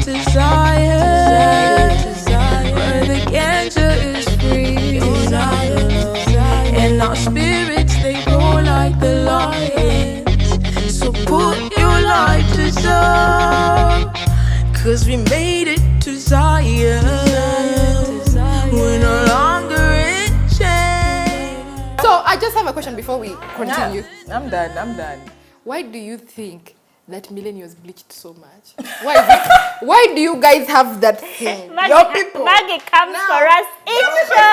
desire, where the ganja is free, and our spirits they grow like the lions. So put your life to some, 'cause we made it to Zion. We're no longer in chains. So I just have a question before we continue. Yeah, I'm done. Why do you think that millennials bleached so much? Why do you guys have that thing? Maggie comes for us each show.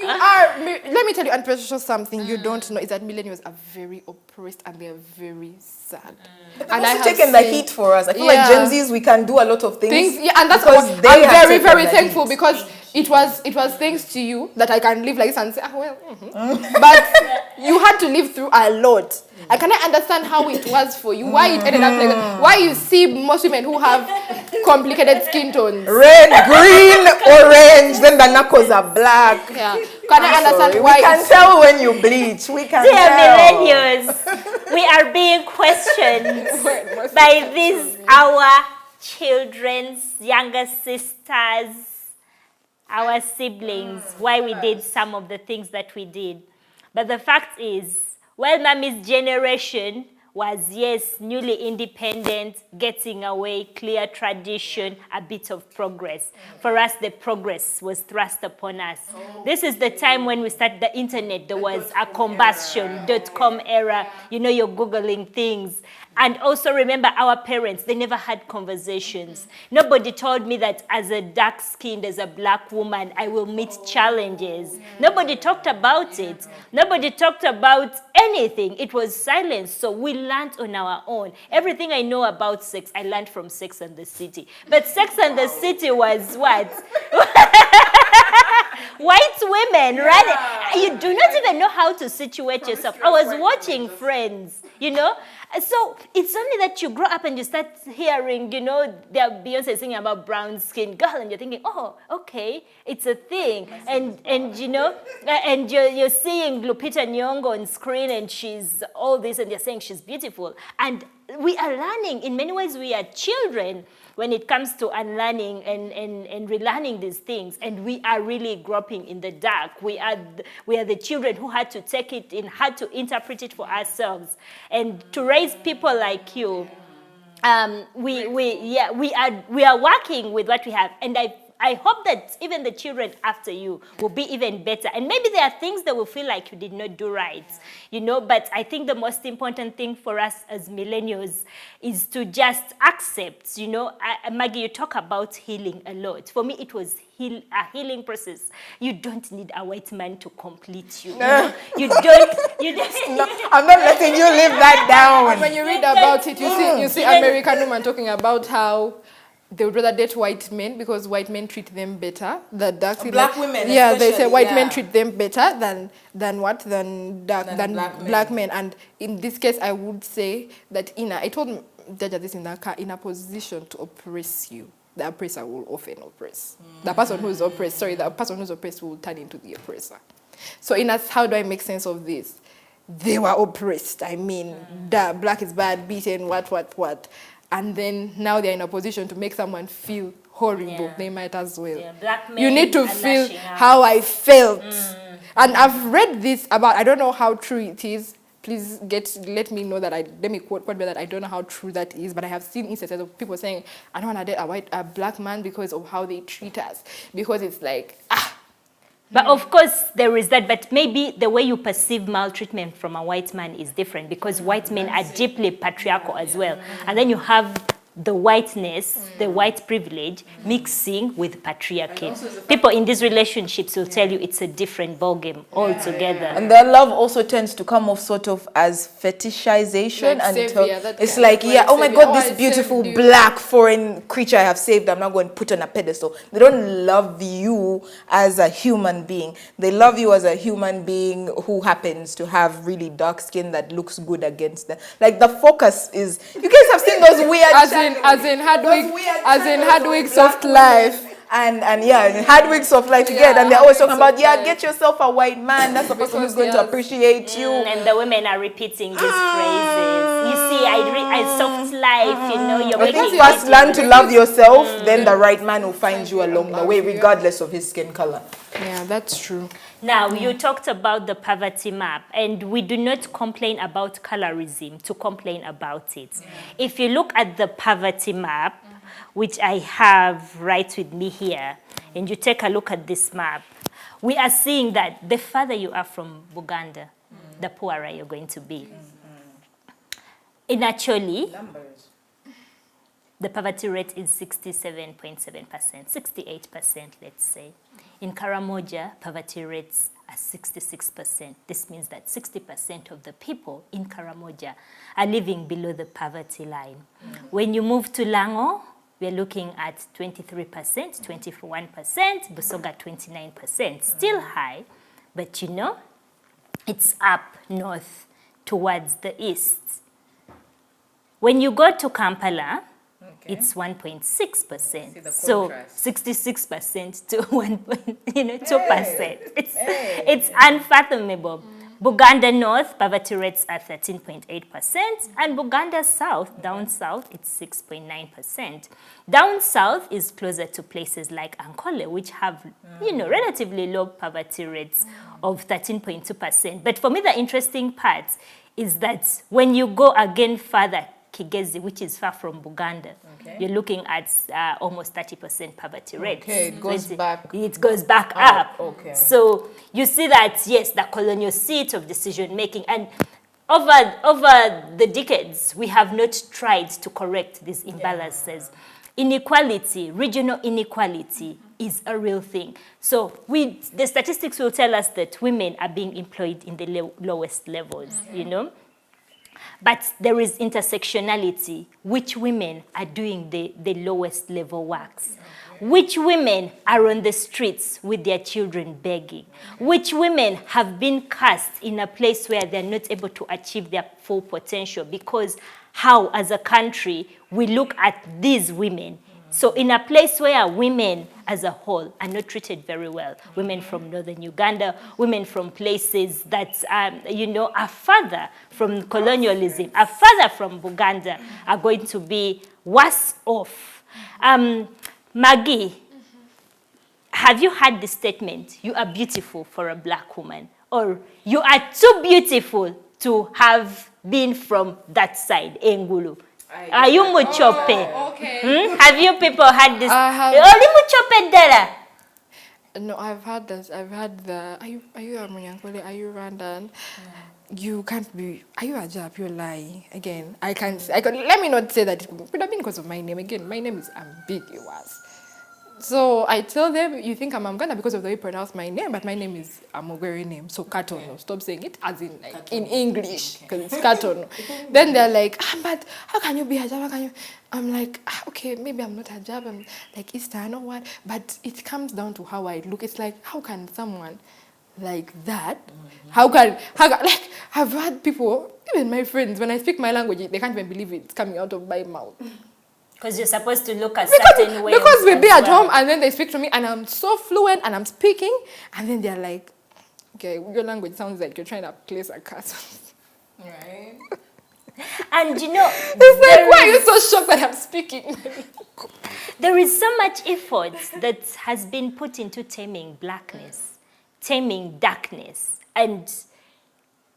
You are. Let me tell you, and precious something you don't know is that millennials are very oppressed and they are very sad. And I have taken the heat for us. I feel like Gen Zs, we can do a lot of things. Yeah, and that's what I'm very, very thankful because it was thanks to you that I can live like this and say, But you had to live through a lot. I cannot understand how it was for you. Why it ended up like that. Why you see most women who have complicated skin tones. Red, green, orange, then the knuckles are black. Yeah. Can I understand why? We can tell when you bleach. We can Dear tell. millennials, we are being questioned by these our children's younger sisters, our siblings, why we did some of the things that we did. But the fact is, while Mommy's generation was, yes, newly independent, getting away, clear tradition, a bit of progress. For us, the progress was thrust upon us. This is the time when we started the internet. There was a combustion.com era. You know, you're Googling things. And also remember our parents, they never had conversations. Nobody told me that as a dark-skinned, as a black woman, I will meet challenges. Nobody talked about it. Nobody talked about anything. It was silence. So we learned on our own. Everything I know about sex, I learned from Sex and the City. But Sex and the City was what? White women, right? You do not even know how to situate yourself. I was watching Friends, you know? So it's only that you grow up and you start hearing, you know, Beyonce singing about brown skin girl, and you're thinking, oh, okay, it's a thing. And you know, and you're seeing Lupita Nyong'o on screen and she's all this and you're saying she's beautiful. And we are learning, in many ways we are children when it comes to unlearning and relearning these things. And we are really groping in the dark. We are the children who had to take it in, had to interpret it for ourselves. And to raise people like you, we are working with what we have. And I hope that even the children after you will be even better. And maybe there are things that will feel like you did not do right, you know, but I think the most important thing for us as millennials is to just accept, you know. Maggie, you talk about healing a lot. For me, it was a healing process. You don't need a white man to complete you. You know? You don't. No, I'm not letting you live that down. When you read about it, you see American women talking about how they would rather date white men because white men treat them better than dark black women. Yeah, they say white men treat them better than black men. And in this case, I would say that I told Jaja this in the car, in a position to oppress you, the oppressor will often oppress. The person who is oppressed, the person who is oppressed will turn into the oppressor. So how do I make sense of this? They were oppressed. I mean, the black is bad, beaten, what. And then now they're in a position to make someone feel horrible. Yeah. They might as well. Yeah, you need to feel how I felt. And I've read this about, I don't know how true it is. Please let me know that let me quote me that I don't know how true that is, but I have seen instances of people saying, I don't want to date a black man because of how they treat us. Because it's like, But of course, there is that, but maybe the way you perceive maltreatment from a white man is different because white men are deeply patriarchal as well. And then you have the whiteness, the white privilege, mixing with patriarchy. People in these relationships will tell you it's a different ballgame altogether. And their love also tends to come off sort of as fetishization. Like it's like, oh my God, this beautiful black foreign creature I have saved, I'm not going to put on a pedestal. They don't love you as a human being. They love you as a human being who happens to have really dark skin that looks good against them. Like the focus is, you guys have seen those weird as in Hardwick Soft Life. And Hardwick Soft Life again. And they're always talking about, get yourself a white man. That's the person who's going to appreciate you. And the women are repeating these phrases. You see, I soft life, you know, you're I making think first learn to love yourself, then the right man will find you along the way, regardless of his skin color. Yeah, that's true. Now, you talked about the poverty map, and we do not complain about colorism to complain about it. If you look at the poverty map, which I have right with me here, and you take a look at this map, we are seeing that the further you are from Buganda, the poorer you're going to be. In actually, the poverty rate is 67.7%, 68%, let's say. In Karamoja, poverty rates are 66%. This means that 60% of the people in Karamoja are living below the poverty line. When you move to Lango, we're looking at 23%, 21%, Busoga 29%. Still high, but you know, it's up north towards the east. When you go to Kampala, it's 1.6%. So 66% to 2%. It's unfathomable. Buganda North, poverty rates are 13.8%, and Buganda South, down south, it's 6.9%. Down south is closer to places like Ankole, which have, relatively low poverty rates of 13.2%. But for me, the interesting part is that when you go again further, Kigezi, which is far from Buganda, you're looking at almost 30% poverty rate. Okay, it goes back. It goes back up. Okay. So you see that, yes, the colonial seat of decision making, and over the decades, we have not tried to correct these imbalances. Inequality, regional inequality is a real thing. So the statistics will tell us that women are being employed in the lowest levels, But there is intersectionality, which women are doing the lowest level works. Which women are on the streets with their children begging. Which women have been cast in a place where they're not able to achieve their full potential, because how, as a country, we look at these women. So in a place where women as a whole are not treated very well, women from northern Uganda, women from places that, are further from colonialism, are further from Buganda, are going to be worse off. Maggie, have you heard the statement, you are beautiful for a black woman, or you are too beautiful to have been from that side, Engulu? Are you muchope? Okay. Have you people had this? I have. Only muchope dara. No, I've had this. I've had the. Are you a Munyankole? Are you Rwandan? You can't be. Are you a Jap? You're lying. Again, I can't. Let me not say that. It could have been because of my name. Again, my name is ambiguous. So I tell them, you think I'm Amganda because of the way you pronounce my name, but my name is a Mogweri name, so Katono. Stop saying it as in like in English, because it's Katono. Then they're like, but how can you be Hijab? How can you? I'm like, okay, maybe I'm not Hijab, I'm like Eastern or what, but it comes down to how I look. It's like, how can someone like that, how can, like, I've had people, even my friends, when I speak my language, they can't even believe it's coming out of my mouth. Because you're supposed to look a certain way. Because we be at home and then they speak to me and I'm so fluent and I'm speaking and then they're like, okay, your language sounds like you're trying to place a curse. Right. And it's like, why are you so shocked that I'm speaking? There is so much effort that has been put into taming blackness, taming darkness, and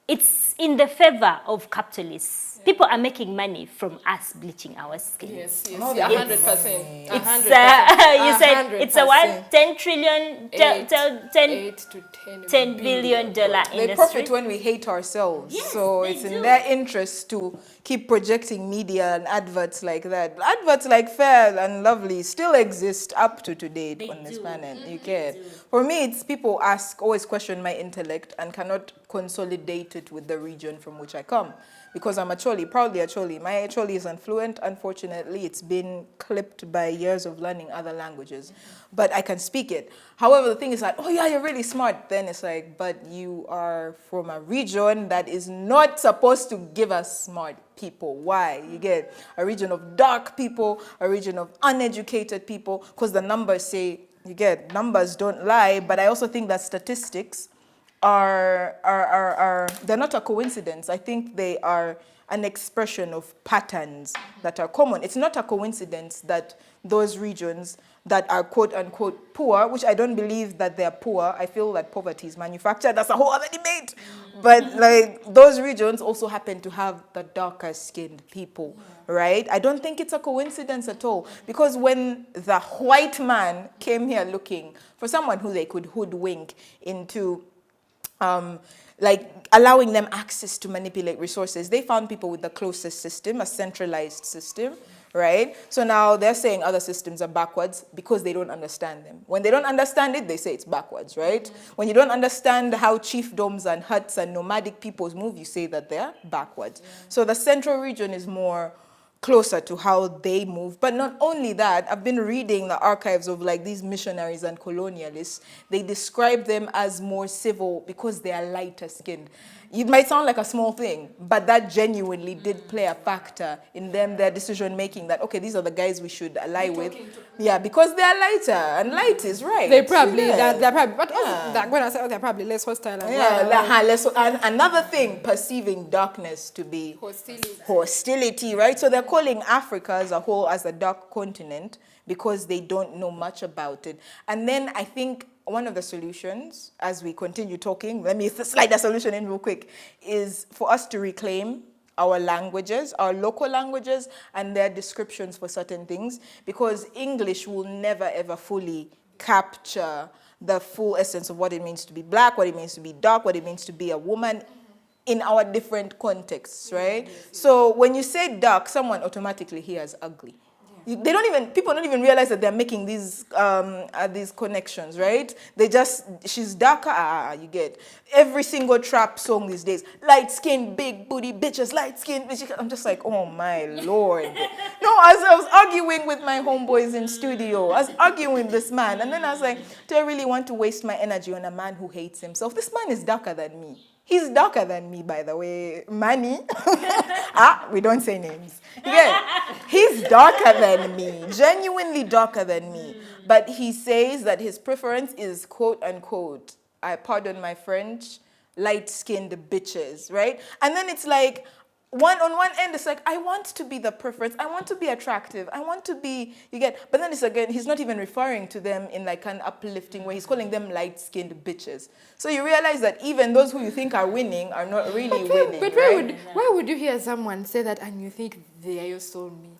it's in the favor of capitalists. People are making money from us bleaching our skin. Yes, 100%. You said it's a what? 10 trillion, 10 billion dollar industry. They profit when we hate ourselves. Yes, so it's in their interest to keep projecting media and adverts like that. Adverts like Fair and Lovely still exist up to today on this planet. You get. For me, it's people always question my intellect and cannot consolidate it with the region from which I come. Because I'm proudly a Choli. My Choli isn't fluent. Unfortunately, it's been clipped by years of learning other languages. But I can speak it. However, the thing is that, oh yeah, you're really smart. Then it's like, but you are from a region that is not supposed to give us smart people. Why? You get a region of dark people, a region of uneducated people, because the numbers say, numbers don't lie. But I also think that statistics they're not a coincidence. I think they are an expression of patterns that are common. It's not a coincidence that those regions that are quote unquote poor, which I don't believe that they're poor, I feel that poverty is manufactured, that's a whole other debate. But like those regions also happen to have the darker skinned people, right? I don't think it's a coincidence at all, because when the white man came here looking for someone who they could hoodwink into like allowing them access to manipulate resources, they found people with the closest system, a centralized system, right? So now they're saying other systems are backwards because they don't understand them. When they don't understand it, they say it's backwards, right? When you don't understand how chiefdoms and huts and nomadic peoples move, you say that they're backwards. So the central region is more closer to how they move. But not only that, I've been reading the archives of like these missionaries and colonialists. They describe them as more civil because they are lighter skinned. It might sound like a small thing, but that genuinely did play a factor in them, their decision making, that, okay, these are the guys we should ally with. Yeah, because they are lighter, and light is right. They probably, they're probably, but also, when I say, they're probably less hostile as well. And another thing, perceiving darkness to be hostility, right? So they're calling Africa as a whole as a dark continent because they don't know much about it. And then I think one of the solutions, as we continue talking, let me slide the solution in real quick, is for us to reclaim our languages, our local languages, and their descriptions for certain things, because English will never ever fully capture the full essence of what it means to be black, what it means to be dark, what it means to be a woman in our different contexts, right? So when you say dark, someone automatically hears ugly. People don't even realize that they're making these connections, right? She's darker, you get. Every single trap song these days, light skin, big booty bitches, light skin bitches. I'm just like, oh my Lord. No, as I was arguing with my homeboys in studio, I was arguing with this man, and then I was like, do I really want to waste my energy on a man who hates himself? This man is darker than me. He's darker than me, by the way. Manny. We don't say names. Yeah. He's darker than me. Genuinely darker than me. But he says that his preference is, quote unquote, I pardon my French, light-skinned bitches, right? And then it's like, on one end, it's like, I want to be the preference. I want to be attractive. I want to be, but then it's again, he's not even referring to them in like an uplifting way. He's calling them light-skinned bitches. So you realize that even those who you think are winning are not really winning. But why would you hear someone say that and you think they are your soulmate?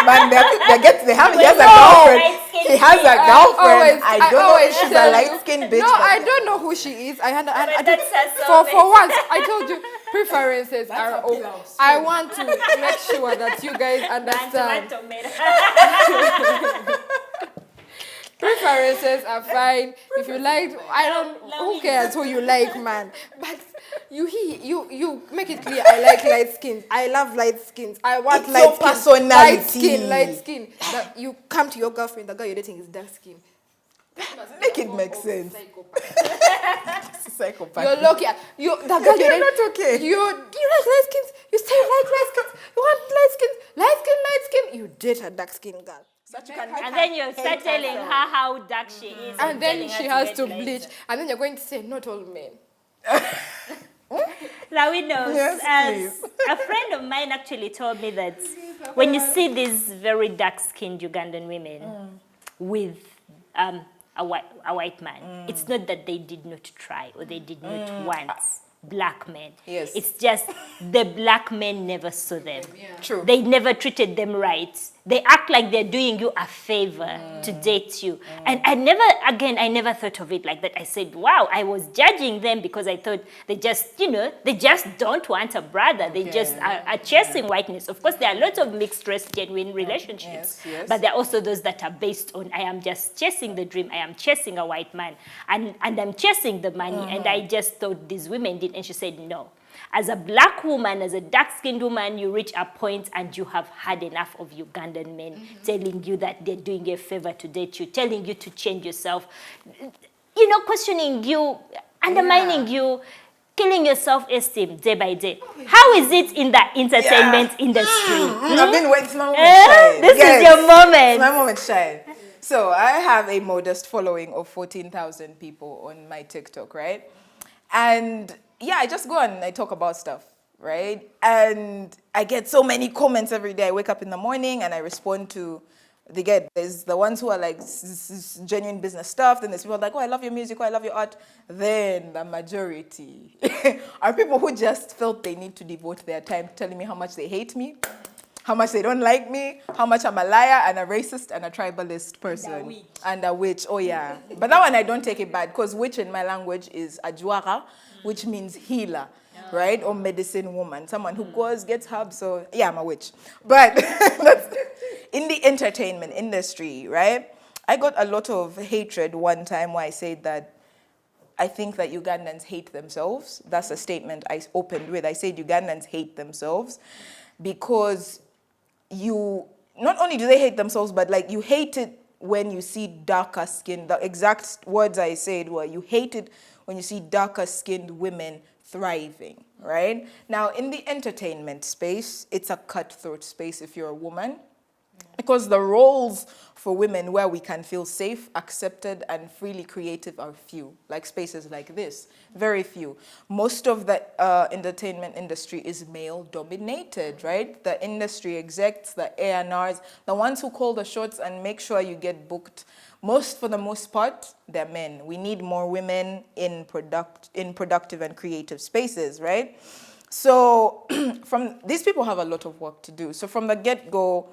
Man, he has a girlfriend. He has a girlfriend. I don't know if she's a light-skinned bitch. No, I don't know who she is. For once, I told you, preferences are okay. I want to make sure that you guys understand. Preferences are fine. If you like, who cares who you like, man? But you make it clear, I like light skins. I love light skins. I want light skin. Personality. Light skin. That you come to your girlfriend, the girl you're dating is dark skin. Make it make sense. Psychopath. You're lucky. You're not okay. You like light skins. You say you like light skins. You want light skins. Light skin. You date a dark skin girl. And then you start telling her how dark she is. And then she has to bleach. And then you're going to say, not all men. Now we know. Yes, a friend of mine actually told me that when you see these very dark-skinned Ugandan women with a white man, it's not that they did not try or they did not want black men. Yes. It's just the black men never saw them. Yeah. True. They never treated them right. They act like they're doing you a favor to date you. And I never thought of it like that. I said, wow, I was judging them because I thought they just don't want a brother. They just are chasing whiteness. Of course, there are lots of mixed race, genuine relationships. Yes. But there are also those that are based on, I am just chasing the dream. I am chasing a white man. And I'm chasing the money. And I just thought these women did. And she said, no. As a black woman, as a dark-skinned woman, you reach a point and you have had enough of Ugandan men telling you that they're doing you a favor to date you, telling you to change yourself, questioning you, undermining you, killing your self-esteem day by day. How is it in the entertainment industry? I've been waiting for my moment to shine. This is your moment. It's my moment to shine. So I have a modest following of 14,000 people on my TikTok, right? And yeah, I just go and I talk about stuff, right? And I get so many comments every day. I wake up in the morning and I respond to, there's the ones who are like genuine business stuff, then there's people like, oh, I love your music, oh, I love your art. Then the majority are people who just felt they need to devote their time telling me how much they hate me, how much they don't like me, how much I'm a liar and a racist and a tribalist person. And a witch, oh yeah. But that one I don't take it bad, because witch in my language is ajwara, which means healer, right? Or medicine woman, someone who goes, gets herbs, so yeah, I'm a witch. But that's in the entertainment industry, right? I got a lot of hatred one time where I said that I think that Ugandans hate themselves. That's a statement I opened with. I said Ugandans hate themselves because not only do they hate themselves, but like you hate it when you see darker skin. The exact words I said were, you hate it when you see darker skinned women thriving, right? Now, in the entertainment space, it's a cutthroat space if you're a woman, because the roles for women where we can feel safe, accepted, and freely creative are few, like spaces like this, very few. Most of the entertainment industry is male-dominated, right? The industry execs, the A&Rs, the ones who call the shots and make sure you get booked, for the most part, they're men. We need more women in productive and creative spaces, right? So these people have a lot of work to do. So from the get-go,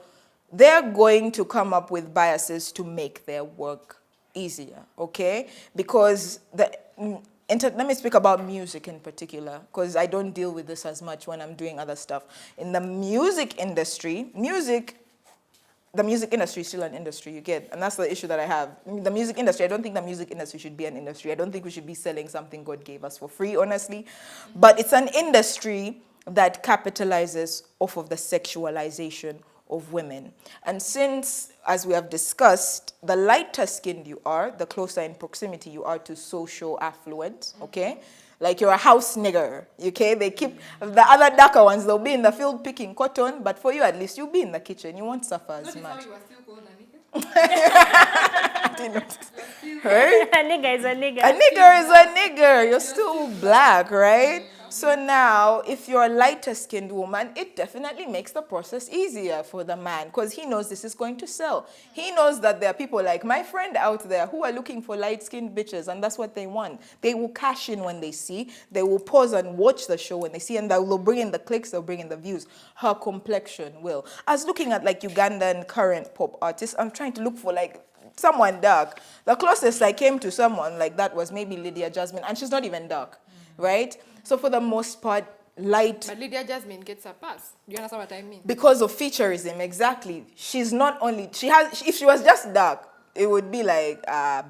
they're going to come up with biases to make their work easier, okay? Because let me speak about music in particular, because I don't deal with this as much when I'm doing other stuff. In the music industry, the music industry is still an industry, you get, and that's the issue that I have. The music industry, I don't think the music industry should be an industry. I don't think we should be selling something God gave us for free, honestly. But it's an industry that capitalizes off of the sexualization of women. And since, as we have discussed, the lighter skinned you are, the closer in proximity you are to social affluence, okay? Like you're a house nigger, okay? They keep, the other darker ones, they'll be in the field picking cotton, but for you at least, you'll be in the kitchen. You won't suffer as much. I didn't notice. Right? A nigger is a nigger. A nigger is a nigger. You're still black, right? So now, if you're a lighter-skinned woman, it definitely makes the process easier for the man because he knows this is going to sell. He knows that there are people like my friend out there who are looking for light-skinned bitches, and that's what they want. They will cash in when they see. They will pause and watch the show when they see, and they'll bring in the clicks, they'll bring in the views. Her complexion will. I was looking at like Ugandan current pop artists. I'm trying to look for like someone dark. The closest I came to someone like that was maybe Lydia Jasmine, and she's not even dark, right? So for the most part, light. But Lydia Jasmine gets a pass. Do you understand what I mean? Because of featureism, exactly. She's not only, if she was just dark, it would be like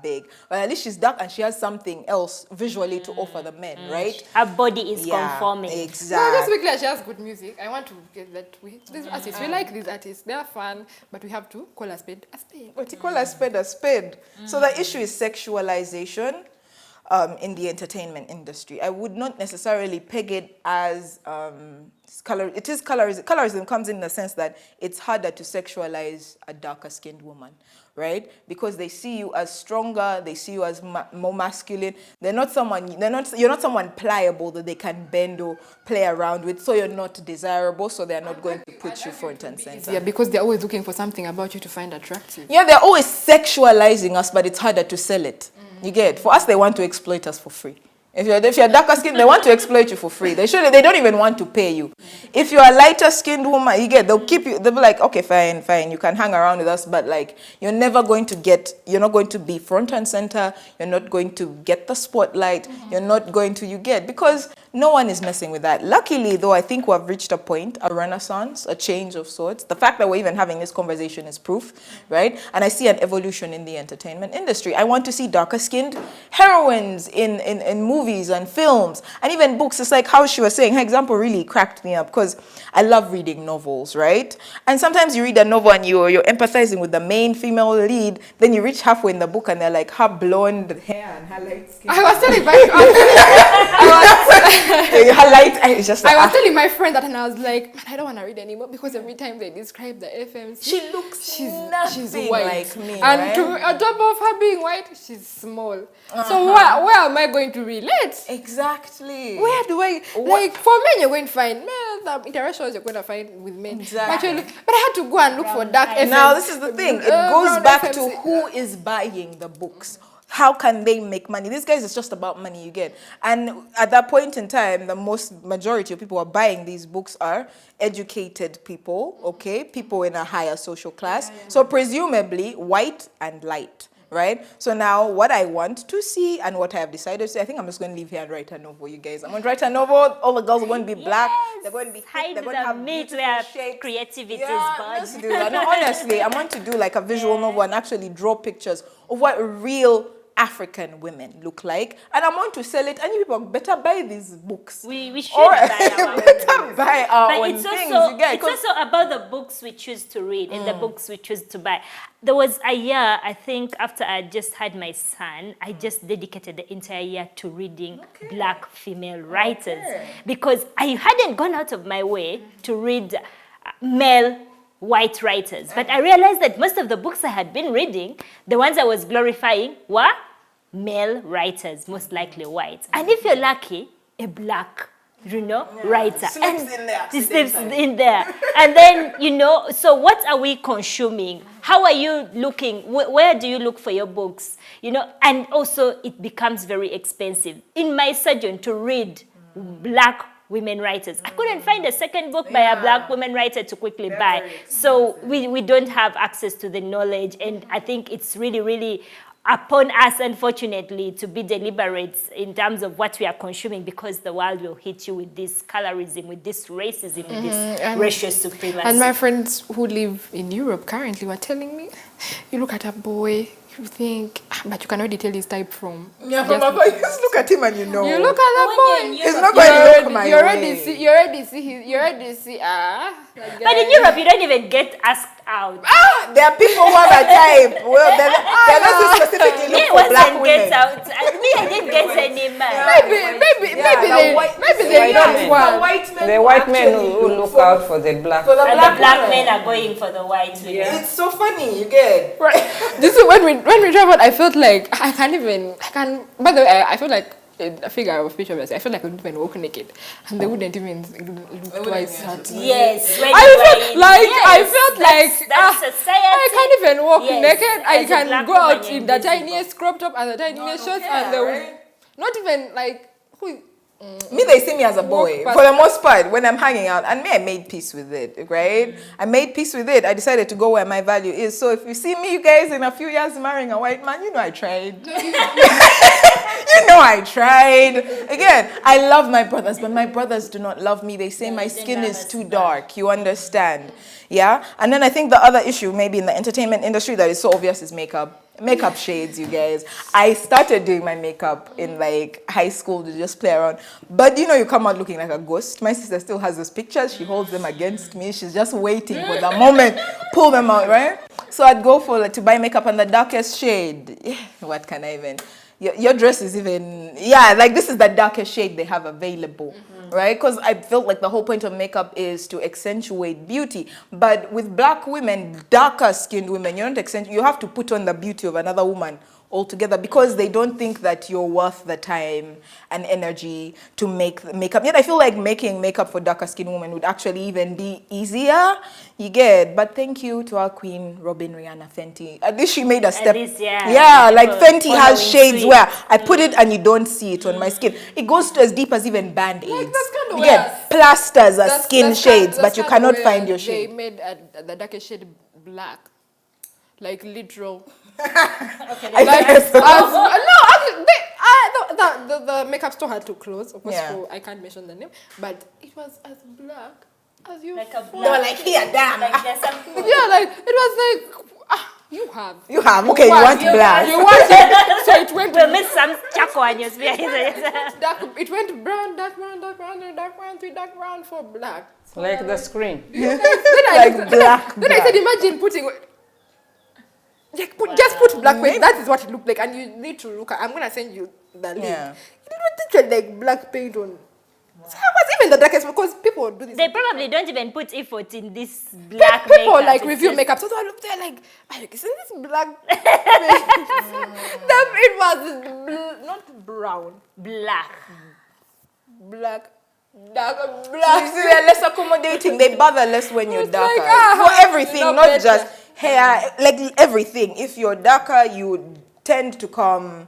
big. But at least she's dark and she has something else visually to offer the men, right? Her body is conforming. Exactly. No, just quickly, she has good music. I want to get that. These artists, we like these artists. They are fun, but we have to call a spade a spade. But you call a spade a spade. So the issue is sexualization. In the entertainment industry. I would not necessarily peg it as it is colorism. Colorism comes in the sense that it's harder to sexualize a darker skinned woman, right? Because they see you as stronger, they see you as more masculine. You're not someone pliable that they can bend or play around with, so you're not desirable, so they're not going to put you front and center. Yeah, because they're always looking for something about you to find attractive. Yeah, they're always sexualizing us, but it's harder to sell it. You get? For us, they want to exploit us for free. If you're darker skinned, they want to exploit you for free. They don't even want to pay you. If you're a lighter skinned woman, you get, they'll be like, okay, fine, you can hang around with us, but like, you're not going to be front and center, you're not going to get the spotlight, you're not going to, because no one is messing with that. Luckily, though, I think we've reached a point, a renaissance, a change of sorts. The fact that we're even having this conversation is proof, right? And I see an evolution in the entertainment industry. I want to see darker skinned heroines in movies and films and even books. It's like how she was saying, her example really cracked me up because I love reading novels, right? And sometimes you read a novel and you're empathizing with the main female lead, then you reach halfway in the book and they're like, her blonde hair and her light skin. I was telling her light, It's just I was telling my friend that, and I was like, man, I don't want to read anymore because every time they describe the FMC, She looks she's nothing white. like me, and right? on top of her being white, she's small. So where am I going to relate? Exactly. Where do I like for men? You're going to find men. The interactions you're going to find with men. Exactly. But I had to go and look for dark FMC. Now this is the thing. It goes brown back FMC. to who is buying the books. How can they make money? These guys, it's just about money, you get. And at that point in time, the majority of people who are buying these books are educated people, okay? People in a higher social class. So presumably white and light, right? So now what I want to see and what I have decided to say, I think I'm just going to leave here and write a novel, you guys. I'm going to write a novel. All the girls are going to be black. They're going to be thick. They're going to have beautiful shapes. Creativity Yeah, is born. let's do that. No, honestly, I want to do like a visual novel and actually draw pictures of what real African women look like, and I want to sell it. And you people better buy these books. We should buy our better buy our own it's things. also, You get, it's also about the books we choose to read and the books we choose to buy. There was a year, I think, after I just had my son, I just dedicated the entire year to reading black female writers because I hadn't gone out of my way to read male white writers. But I realized that most of the books I had been reading, the ones I was glorifying, were male writers, most likely white. And if you're lucky, a black, writer. Slips in there. Slips in there. And then, so what are we consuming? How are you looking? Where do you look for your books? And also it becomes very expensive. In my surgeon to read black women writers. I couldn't find a second book by a black woman writer to quickly buy. So we don't have access to the knowledge. And I think it's really, really upon us, unfortunately, to be deliberate in terms of what we are consuming because the world will hit you with this colorism, with this racism, with this racial supremacy. And my friends who live in Europe currently were telling me, you look at a boy, you think, but you can already tell his type from. Yeah, from a boy, just look at him and you know. You look at that boy. It's not going to look my way. You already see. But in Europe, you don't even get asked out. There are people who have a type. Well, they're not specifically look for black women. Get out. I didn't get any man. Maybe they don't want. The white men who look out for the black. For the And black the black women. men are going for the white women. Yeah. It's so funny, you get. Right. This is when we traveled, I felt like by the way, I felt like a figure of speech, obviously. I felt like I wouldn't even walk naked. And they wouldn't even look twice at me. Yes. I felt like that's society. I can't even walk Yes, naked. I as a can black go out woman, in the invisible. tiniest crop top and the tiniest shorts, and they would not even like who. Me, they see me as a boy. Walk For the most part, when I'm hanging out, and me, I made peace with it, right? I made peace with it. I decided to go where my value is. So if you see me, you guys, in a few years marrying a white man, I tried. I tried. Again, I love my brothers, but my brothers do not love me. They say my skin is too dark. You understand? Yeah? And then I think the other issue, maybe in the entertainment industry that is so obvious, is makeup. Makeup shades, you guys. I started doing my makeup in like high school to just play around. But you come out looking like a ghost. My sister still has those pictures. She holds them against me. She's just waiting for the moment. Pull them out, right? So I'd go for to buy makeup in the darkest shade. Yeah, what can I even... Your dress is even... Yeah, like this is the darkest shade they have available. Right? Because I felt like the whole point of makeup is to accentuate beauty. But with black women, darker skinned women, you have to put on the beauty of another woman altogether because they don't think that you're worth the time and energy to make the makeup. Yet I feel like making makeup for darker skinned women would actually even be easier. You get. But thank you to our queen, Robin Rihanna Fenty. At least she made a step. Least, like Fenty has shades suite. where I put it and you don't see it on my skin. It goes to as deep as even band-aids. Kind of You get. Plasters are skin shades, but you cannot find your shade. They made the darkest shade black. Like literal. The makeup store had to close. Of course, I can't mention the name, but it was as black as you. Like a They were like, here, damn. Like there's some it was like you have. Okay, you want black. You want it. So it went. we'll miss some charcoal on your spear. Dark, it went brown, dark brown, dark brown, dark brown, dark brown for black. Like the screen. Like black. Then I said, imagine putting. Just put black paint. That is what it looked like, and you need to look at. I'm gonna send you the link. Yeah. You don't think like black paint on. So I was even the darkest, because people do this. They probably don't even put effort in this black People makeup. like It's review just- makeup. So I look there like, isn't this black? It was not brown, black. black, dark, So black. you see, they're less accommodating. They bother less when you're It's darker. like, For everything, not not better. just hair, like everything. If you're darker, you tend to come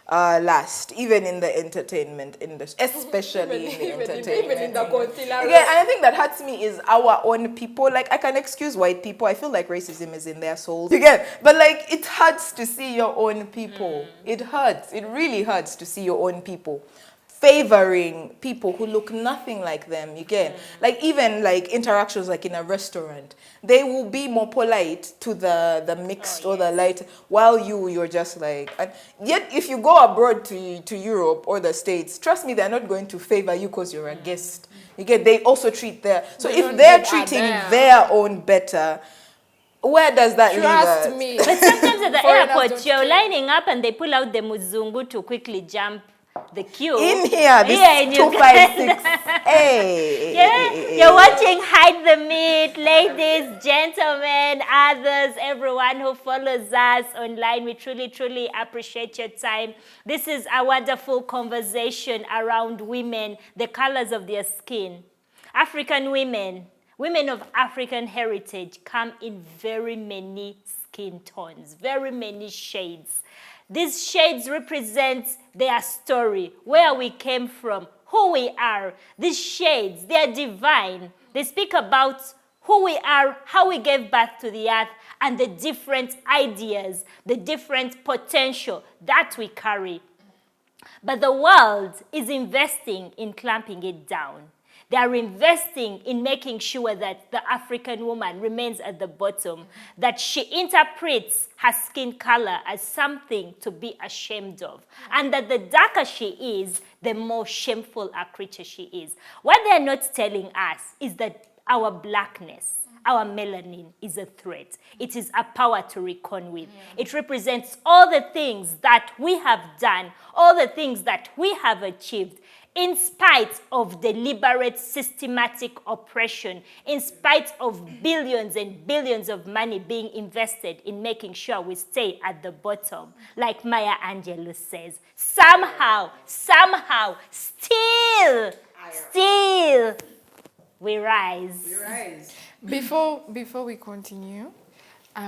last, even in the entertainment industry, especially in the entertainment. Even in the concealer. Yeah, and I think that hurts me is our own people. Like, I can excuse white people. I feel like racism is in their souls. You get, but like, it hurts to see your own people. It hurts. It really hurts to see your own people favoring people who look nothing like them. You get, like, even like interactions like in a restaurant, they will be more polite to the mixed or the light, while you're just like, and yet if you go abroad to Europe or the States, trust me, they're not going to favor you because you're a guest. You get, they also treat their, so They if don't they're get treating Adele. their own better, where does that leave us? Trust me. But sometimes at the Foreigners airport, don't you're care. lining up and they pull out the muzungu to quickly jump the queue. In here, this Here in 256. Hey, Yeah, you're watching Hide the Meat, ladies, gentlemen, others, everyone who follows us online. We truly, truly appreciate your time. This is a wonderful conversation around women, the colors of their skin. African women, women of African heritage come in very many skin tones, very many shades. These shades represent their story, where we came from, who we are. These shades, they are divine. They speak about who we are, how we gave birth to the earth, and the different ideas, the different potential that we carry. But the world is investing in clamping it down. They are investing in making sure that the African woman remains at the bottom, that she interprets her skin color as something to be ashamed of, and that the darker she is, the more shameful a creature she is. What they're not telling us is that our blackness, our melanin, is a threat. It is a power to reckon with. It represents all the things that we have done, all the things that we have achieved, in spite of deliberate systematic oppression, in spite of billions and billions of money being invested in making sure we stay at the bottom. Like Maya Angelou says, somehow, still, we rise. Before we continue, I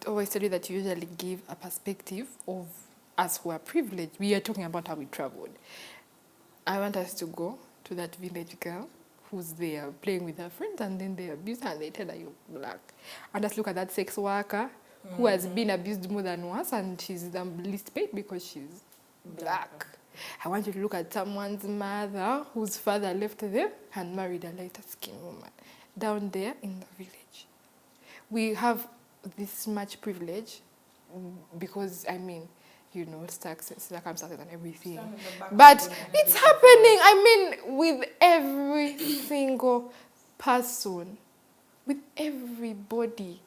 always tell you that you usually give a perspective of us who are privileged. We are talking about how we traveled. I want us to go to that village girl who's there playing with her friends, and then they abuse her and they tell her you're black. And just look at that sex worker who has been abused more than once, and she's the least paid because she's black. I want you to look at someone's mother whose father left them and married a lighter skinned woman down there in the village. We have this much privilege because, I mean, you know, circumstances and everything. But it's happening, I mean, with every single person, with everybody.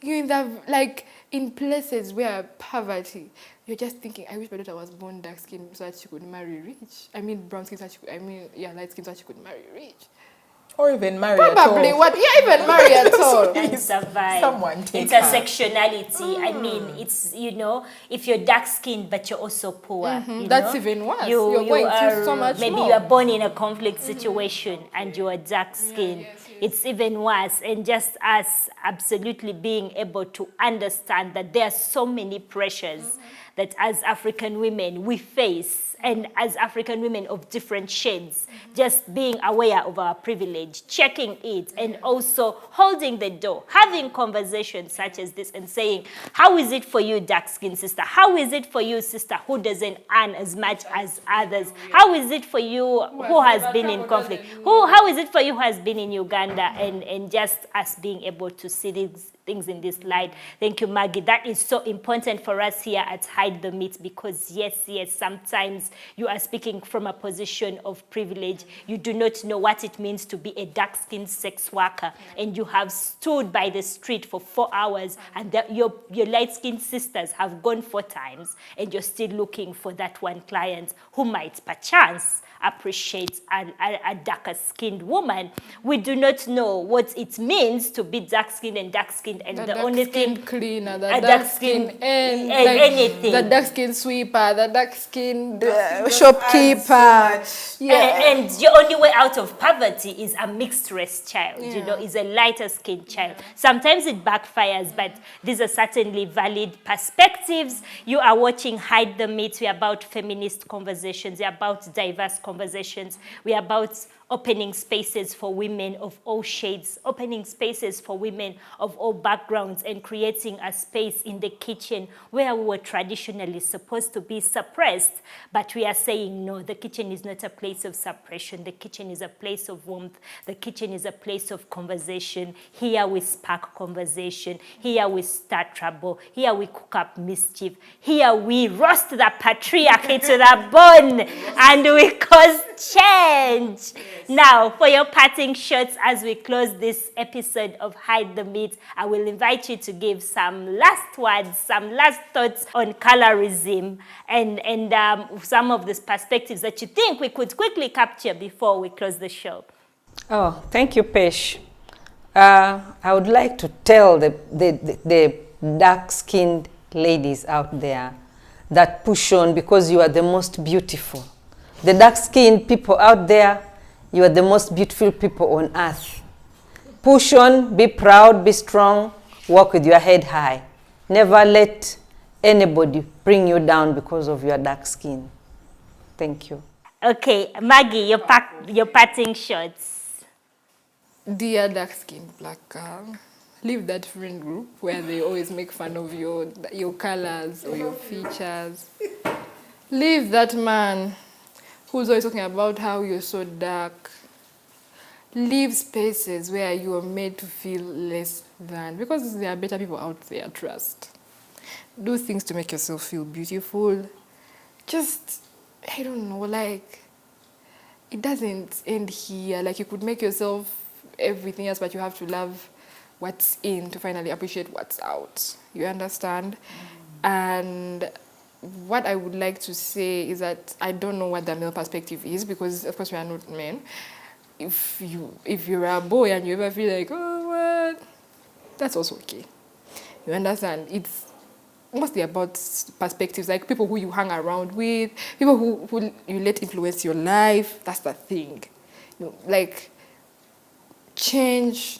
You're in the, like, in places where poverty, you're just thinking, I wish my daughter was born dark skin so that she could marry rich. I mean, brown skin so that she could, light skin so that she could marry rich. Or even marry at Probably all. what? Yeah, even marry at all. And survive. Someone take Intersectionality. I mean, it's, you know, if you're dark skinned but you're also poor. You That's know? even worse. You You're going are, through so much maybe more. you are born in a conflict situation and you are dark skinned. It's even worse. And just us absolutely being able to understand that there are so many pressures that as African women we face, and as African women of different shades, just being aware of our privilege, checking it, and also holding the door, having conversations such as this and saying, how is it for you, dark-skinned sister? How is it for you, sister, who doesn't earn as much as others? How is it for you who has been in conflict? How is it for you who has been in Uganda? And just us being able to see these things in this light. Thank you, Maggie. That is so important for us here at Hide the Meat, because yes, sometimes you are speaking from a position of privilege. You do not know what it means to be a dark-skinned sex worker, and you have stood by the street for 4 hours, and your light-skinned sisters have gone 4 times, and you're still looking for that one client who might, perchance, appreciate a darker-skinned woman. We do not know what it means to be dark-skinned and dark-skinned, and the only thing cleaner, the a dark-skinned dark-skinned like anything. the dark-skinned sweeper, the dark-skinned shopkeeper. And your only way out of poverty is a mixed race child, you know, is a lighter skinned child. Sometimes it backfires, but these are certainly valid perspectives. You are watching Hide the Myth. We're about feminist conversations. We're about diverse conversations. We're about opening spaces for women of all shades, opening spaces for women of all backgrounds, and creating a space in the kitchen where we were traditionally supposed to be suppressed. But we are saying, no, the kitchen is not a place of suppression. The kitchen is a place of warmth. The kitchen is a place of conversation. Here we spark conversation. Here we start trouble. Here we cook up mischief. Here we roast the patriarchy to the bone, and we cause change. Now, for your parting shots as we close this episode of Hide the Myth, I will invite you to give some last words, some last thoughts on colorism, and some of these perspectives that you think we could quickly capture before we close the show. Oh, thank you, Pesh. I would like to tell the dark-skinned ladies out there that push on, because you are the most beautiful. The dark-skinned people out there, you are the most beautiful people on earth. Push on, be proud, be strong, walk with your head high. Never let anybody bring you down because of your dark skin. Thank you. Okay, Maggie, your parting shots. Dear dark-skinned black girl, leave that friend group where they always make fun of your colors or your features. Leave that man who's always talking about how you're so dark. Leave spaces where you are made to feel less than, because there are better people out there, trust. Do things to make yourself feel beautiful. Just, I don't know, like, it doesn't end here. Like, you could make yourself everything else, but you have to love what's in to finally appreciate what's out. You understand? And what I would like to say is that I don't know what the male perspective is, because of course we are not men. If you're a boy and you ever feel like, oh, what? That's also okay. You understand? It's mostly about perspectives, like people who you hang around with, people who you let influence your life. That's the thing. You know, like, change.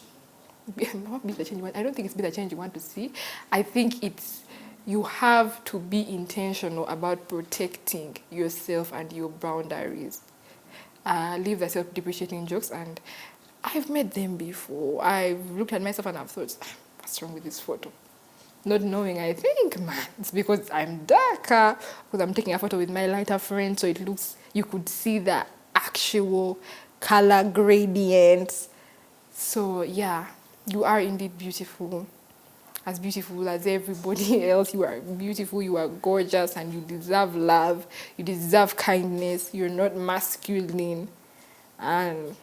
Not be the change you want. I don't think it's be the change you want to see. I think it's you have to be intentional about protecting yourself and your boundaries. Leave the self-depreciating jokes, and I've made them before. I've looked at myself and I've thought, what's wrong with this photo? Not knowing, I think, man, it's because I'm darker, because I'm taking a photo with my lighter friend, so it looks, you could see the actual color gradients. So yeah, you are indeed beautiful as everybody else. You are beautiful, you are gorgeous, and you deserve love, you deserve kindness. You're not masculine, and you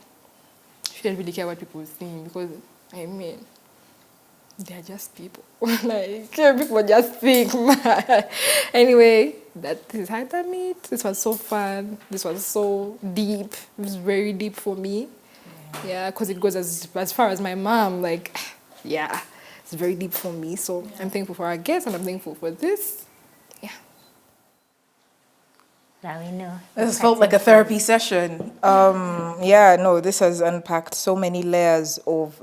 shouldn't really care what people think, because, I mean, they're just people. Like, people just think, man. Anyway, that is Hide the Myth. This was so fun. This was so deep. It was very deep for me. Yeah, because it goes as far as my mom. Like, yeah, it's very deep for me. So I'm thankful for our guests, and I'm thankful for this. Yeah. Now we know. This felt like a therapy session. Yeah, no, this has unpacked so many layers of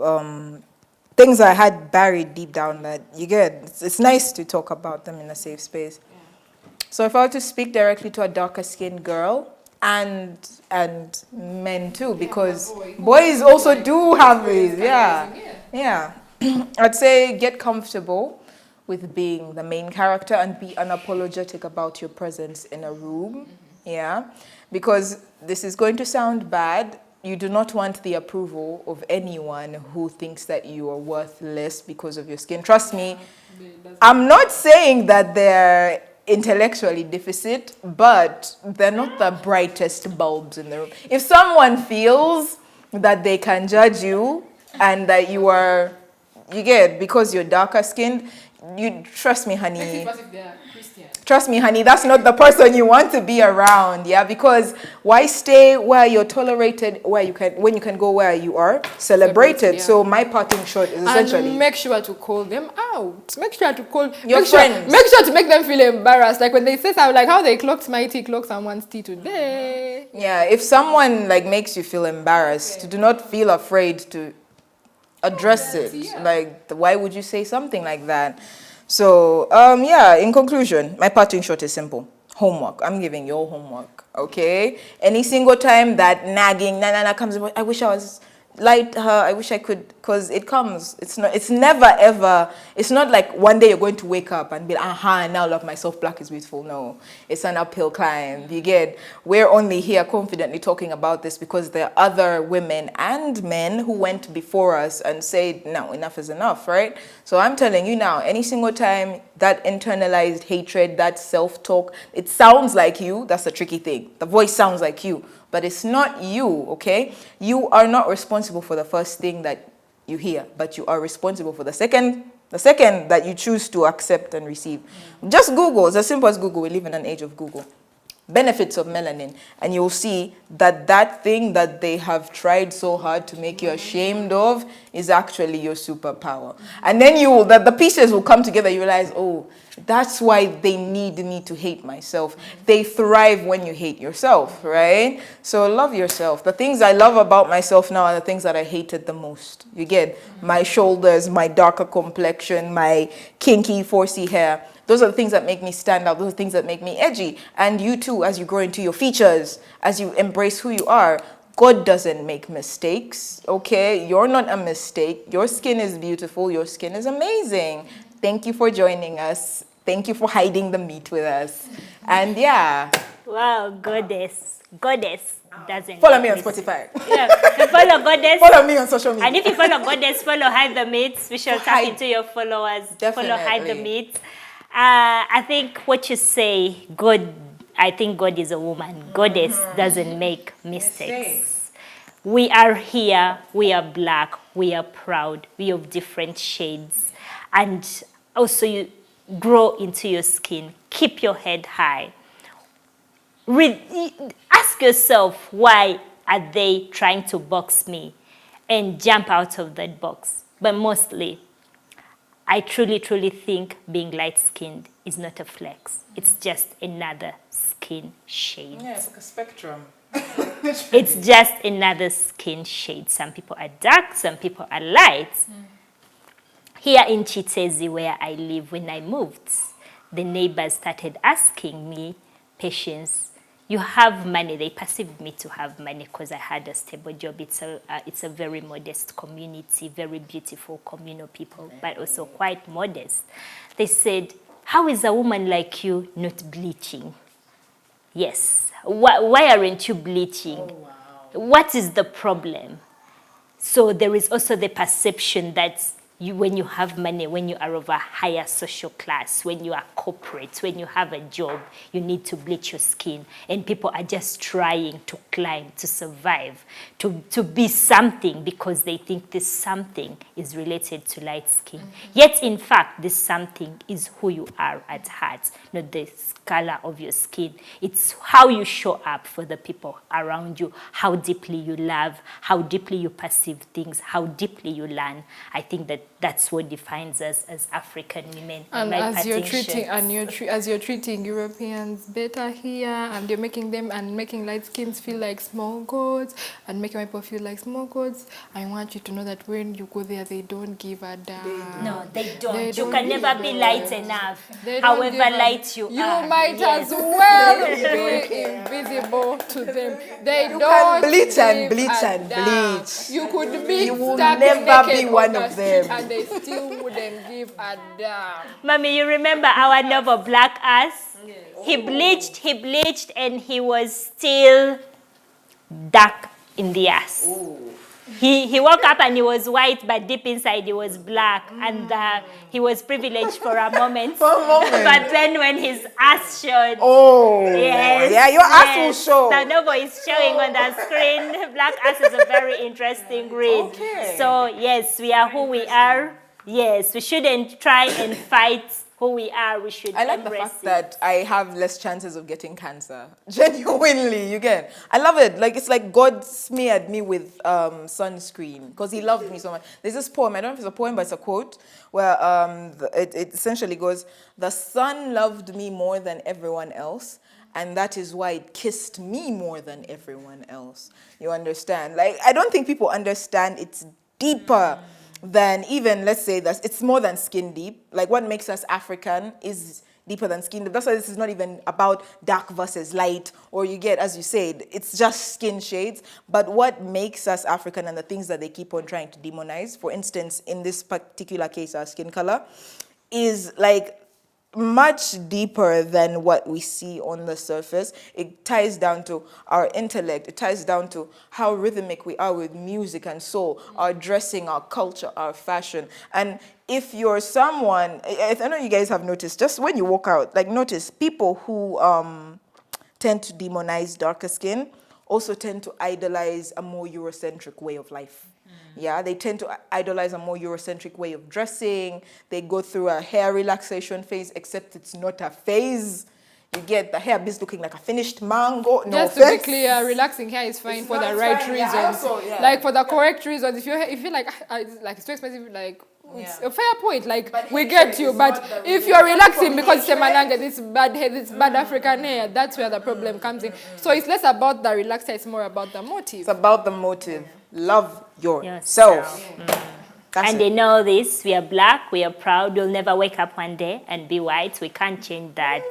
things I had buried deep down that you get. It's nice to talk about them in a safe space. Yeah. So if I were to speak directly to a darker skinned girl, and men too, because boys also do have these. Yeah. I'd say get comfortable with being the main character and be unapologetic about your presence in a room. Yeah, because this is going to sound bad. You do not want the approval of anyone who thinks that you are worth less because of your skin. Trust me, I'm not saying that they're intellectually deficit, but they're not the brightest bulbs in the room. If someone feels that they can judge you and that you get, because you're darker skinned, you trust me, honey. If they're Christian. Trust me, honey, that's not the person you want to be around, yeah? Because why stay where you're tolerated, where you can, when you can go where you are celebrated? Yeah. So my parting shot is essentially... And make sure to call them out. Make sure to call your friends. Make sure to make them feel embarrassed. Like when they say something like how they clocked my tea, clocked someone's tea today. Yeah, if someone like makes you feel embarrassed, do not feel afraid to address it. Yeah. Like, why would you say something like that? So, yeah, in conclusion, my parting shot is simple. Homework. I'm giving you all homework, okay? Any single time that nagging, na comes about, I wish I was like her, I wish I could, because it comes. It's never ever, it's not like one day you're going to wake up and be like, aha, now love myself, black is beautiful. No, it's an uphill climb. You get, we're only here confidently talking about this because there are other women and men who went before us and said, no, enough is enough, right? So I'm telling you now, any single time that internalized hatred, that self-talk, it sounds like you, that's the tricky thing. The voice sounds like you. But it's not you, okay? You are not responsible for the first thing that you hear, but you are responsible for the second that you choose to accept and receive. Just Google, it's as simple as Google. We live in an age of Google. Benefits of melanin, and you'll see that that thing that they have tried so hard to make you ashamed of is actually your superpower. And then the pieces will come together. You realize, oh, that's why they need me to hate myself. They thrive when you hate yourself, right? So love yourself. The things I love about myself now are the things that I hated the most. You get my shoulders, my darker complexion, my kinky 4C hair. Those are the things that make me stand out. Those are the things that make me edgy. And you too, as you grow into your features, as you embrace who you are, God doesn't make mistakes, okay? You're not a mistake. Your skin is beautiful. Your skin is amazing. Thank you for joining us. Thank you for hiding the meat with us. And yeah. Wow, goddess. Goddess doesn't Follow me on Spotify. Yeah, you follow goddess. Follow me on social media. And if you follow goddess, follow Hide the Meats. We shall tap Hide. into your followers. Definitely. Follow Hide the Meats. I think what you say, I think God is a woman. Goddess doesn't make mistakes. We are here, we are black, we are proud, we have different shades. And also you grow into your skin, keep your head high. Ask yourself, why are they trying to box me? And jump out of that box. But mostly, I truly, truly think being light-skinned is not a flex. It's just another skin shade. Yeah, it's like a spectrum. It's just another skin shade. Some people are dark, some people are light. Here in Chitezi, where I live, when I moved, the neighbors started asking me, Patience, you have money. They perceived me to have money because I had a stable job. It's a very modest community, very beautiful communal people, but also quite modest. They said, how is a woman like you not bleaching? Yes. Why aren't you bleaching? Oh, wow. What is the problem? So there is also the perception that when you have money, when you are of a higher social class, when you are corporate, when you have a job, you need to bleach your skin. And people are just trying to climb, to survive, to be something because they think this something is related to light skin. Yet, in fact, this something is who you are at heart, not the color of your skin. It's how you show up for the people around you, how deeply you love, how deeply you perceive things, how deeply you learn. I think that's what defines us as African women. And as you're treating Europeans better here, and you're making them and making light skins feel like small gods, and making people feel like small gods, I want you to know that when you go there, they don't give a damn. No, they don't. You can never be light enough, They don't however give a- light you are. You might as well be invisible to them. They You don't can bleach and give bleach a and damn. bleach. You could be You will stuck never naked be one on of the street them. and they still wouldn't give a damn. Mommy, you remember our novel Black Ass? He bleached, and he was still dark in the ass. He woke up and he was white, but deep inside he was black, and he was privileged for a moment. But then when his ass showed, yes, yeah, your ass will show. The novel is showing on the screen. Black Ass is a very interesting read. Okay. So yes, we are who we are. Yes, we shouldn't try and fight who we are. We should I like the embrace fact it. that I have less chances of getting cancer. Genuinely, you get. I love it. Like, it's like God smeared me with sunscreen because he loved me so much. There's this poem, I don't know if it's a poem, but it's a quote, where it essentially goes, "The sun loved me more than everyone else, and that is why it kissed me more than everyone else." You understand? Like, I don't think people understand it's deeper than even, let's say, that it's more than skin deep. Like, what makes us African is deeper than skin deep. That's why this is not even about dark versus light, or you get, as you said, it's just skin shades. But what makes us African and the things that they keep on trying to demonize, for instance, in this particular case, our skin color, is like much deeper than what we see on the surface. It ties down to our intellect. It ties down to how rhythmic we are with music and soul, our dressing, our culture, our fashion. And if you're someone, I know you guys have noticed, just when you walk out, like, notice people who tend to demonize darker skin also tend to idolize a more Eurocentric way of life. Yeah, they tend to idolize a more Eurocentric way of dressing. They go through a hair relaxation phase, except it's not a phase. You get the hair is looking like a finished mango. No Just offense. to be clear, relaxing hair is fine It's for not the right fine, yeah, reasons. also, yeah. Like for the correct reasons. If you like it's too expensive, like it's a fair point. Like But we hatred get you, is but not the if reason. you're relaxing From because it's a hatred. malanga, this bad hair, this bad African hair, that's where the problem comes in. So it's less about the relaxer, it's more about the motive. It's about the motive. Love yourself. Yourself. That's And it. they know this. We are black. We are proud. We'll never wake up one day and be white. We can't change that.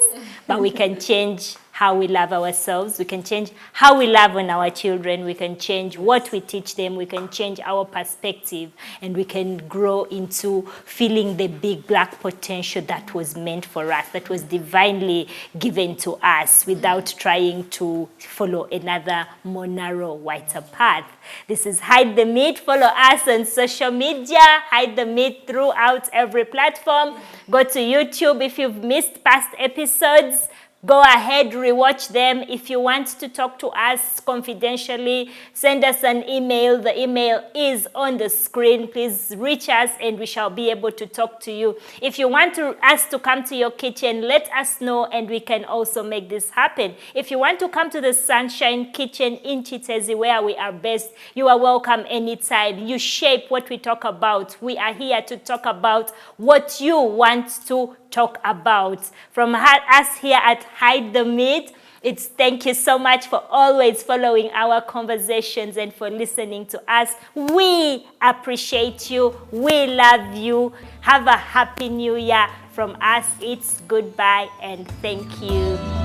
But we can change how we love ourselves. We can change how we love on our children. We can change what we teach them. We can change our perspective. And we can grow into feeling the big black potential that was meant for us, that was divinely given to us without trying to follow another more narrow, whiter path. This is Hide the Myth. Follow us on social media. Hide the Myth throughout every platform. Go to YouTube if you've missed past episodes. Go ahead, rewatch them. If you want to talk to us confidentially, send us an email. The email is on the screen. Please reach us and we shall be able to talk to you. If you want us to come to your kitchen, let us know and we can also make this happen. If you want to come to the Sunshine Kitchen in Chitezi where we are based, you are welcome anytime. You shape what we talk about. We are here to talk about what you want to talk about. From us here at Hide the Myth, it's thank you so much for always following our conversations and for listening to us. We appreciate you. We love you. Have a happy new year. From us, it's goodbye and thank you.